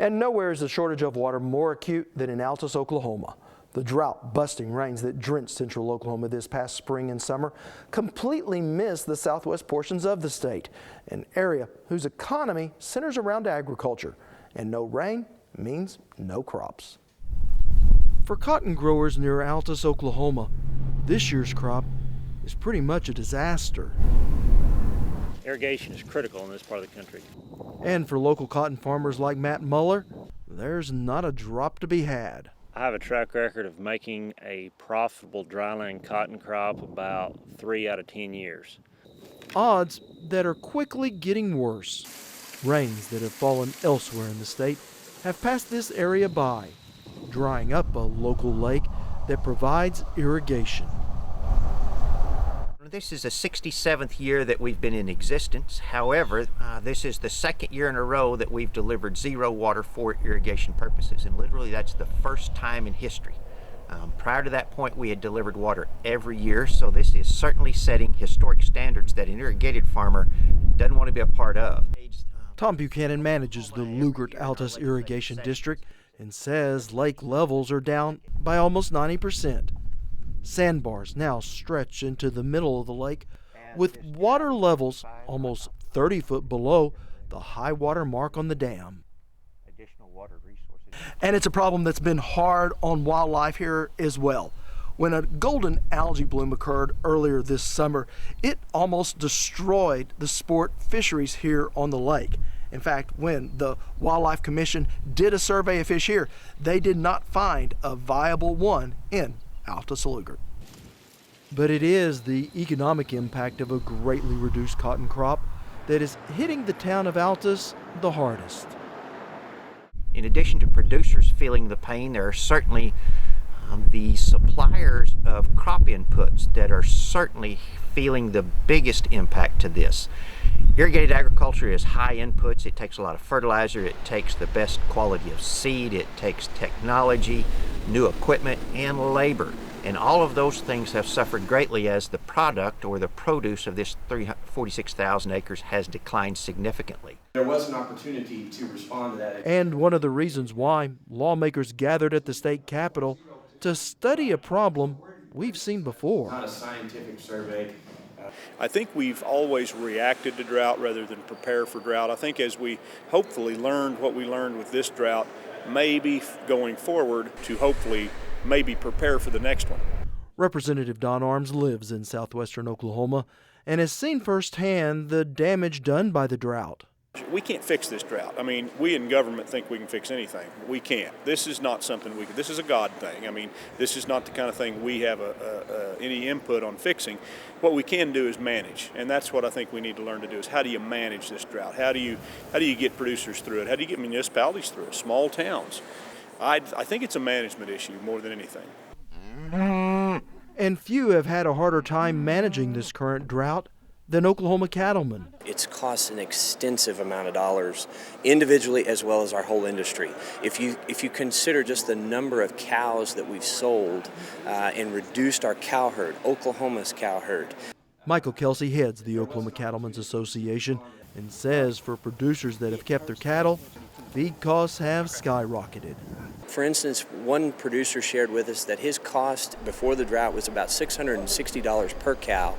And nowhere is the shortage of water more acute than in Altus, Oklahoma. The drought-busting rains that drenched central Oklahoma this past spring and summer completely missed the southwest portions of the state, an area whose economy centers around agriculture. And no rain means no crops. For cotton growers near Altus, Oklahoma, this year's crop is pretty much a disaster. Irrigation is critical in this part of the country. And for local cotton farmers like Matt Muller, there's not a drop to be had. I have a track record of making a profitable dryland cotton crop about 3 out of 10 years. Odds that are quickly getting worse. Rains that have fallen elsewhere in the state have passed this area by, drying up a local lake that provides irrigation. This is the 67th year that we've been in existence. However, this is the second year in a row that we've delivered zero water for irrigation purposes, and literally that's the first time in history. Prior to that point, we had delivered water every year, so this is certainly setting historic standards that an irrigated farmer doesn't want to be a part of. Tom Buchanan manages the Lugert-Altus Irrigation District and says lake levels are down by almost 90%. Sandbars now stretch into the middle of the lake with water levels almost 30 foot below the high water mark on the dam. And it's a problem that's been hard on wildlife here as well. When a golden algae bloom occurred earlier this summer, it almost destroyed the sport fisheries here on the lake. In fact, when the Wildlife Commission did a survey of fish here, they did not find a viable one in Altus Lugert. But it is the economic impact of a greatly reduced cotton crop that is hitting the town of Altus the hardest. In addition to producers feeling the pain, there are certainly the suppliers of crop inputs that are certainly feeling the biggest impact to this. Irrigated agriculture is high inputs. It takes a lot of fertilizer, it takes the best quality of seed, it takes technology, new equipment, and labor. And all of those things have suffered greatly as the product or the produce of this 346,000 acres has declined significantly. There was an opportunity to respond to that. And one of the reasons why lawmakers gathered at the state capitol to study a problem we've seen before. Not a scientific survey. I think we've always reacted to drought rather than prepare for drought. I think as we hopefully learned what we learned with this drought, maybe going forward to hopefully maybe prepare for the next one. Representative Don Arms lives in southwestern Oklahoma and has seen firsthand the damage done by the drought. We can't fix this drought. I mean, we in government think we can fix anything. We can't. This is not something we can. This is a God thing. I mean, this is not the kind of thing we have any input on fixing. What we can do is manage, and that's what I think we need to learn to do. Is how do you manage this drought? How do you get producers through it? How do you get municipalities through it? Small towns. I think it's a management issue more than anything. And few have had a harder time managing this current drought than Oklahoma cattlemen. It's cost an extensive amount of dollars, individually as well as our whole industry. If you consider just the number of cows that we've sold and reduced our cow herd, Oklahoma's cow herd. Michael Kelsey heads the Oklahoma Cattlemen's Association and says for producers that have kept their cattle, feed costs have skyrocketed. For instance, one producer shared with us that his cost before the drought was about $660 per cow.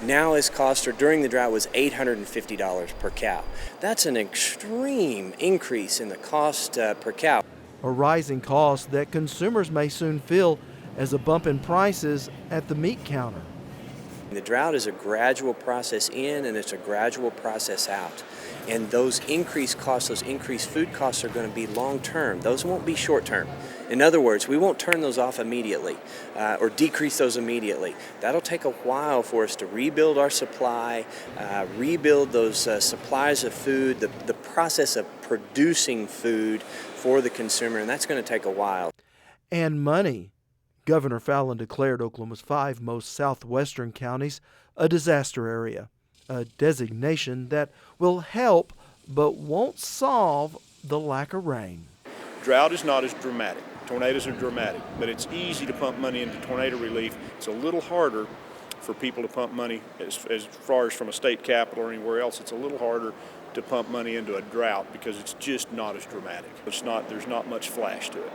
Now his cost during the drought was $850 per cow. That's an extreme increase in the cost per cow. A rising cost that consumers may soon feel as a bump in prices at the meat counter. The drought is a gradual process in and it's a gradual process out. And those increased costs, those increased food costs are going to be long-term. Those won't be short-term. In other words, we won't turn those off immediately or decrease those immediately. That'll take a while for us to rebuild our supply, rebuild those supplies of food, the process of producing food for the consumer, and that's going to take a while. And money. Governor Fallin declared Oklahoma's 5 most southwestern counties a disaster area, a designation that will help but won't solve the lack of rain. Drought is not as dramatic. Tornadoes are dramatic, but it's easy to pump money into tornado relief. It's a little harder for people to pump money as far as from a state capital or anywhere else. It's a little harder to pump money into a drought because it's just not as dramatic. There's not much flash to it.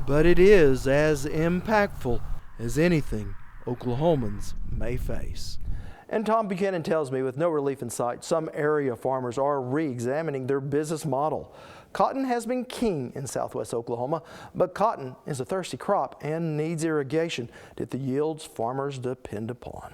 But it is as impactful as anything Oklahomans may face. And Tom Buchanan tells me with no relief in sight, some area farmers are re-examining their business model. Cotton has been king in southwest Oklahoma, but cotton is a thirsty crop and needs irrigation to get the yields farmers depend upon.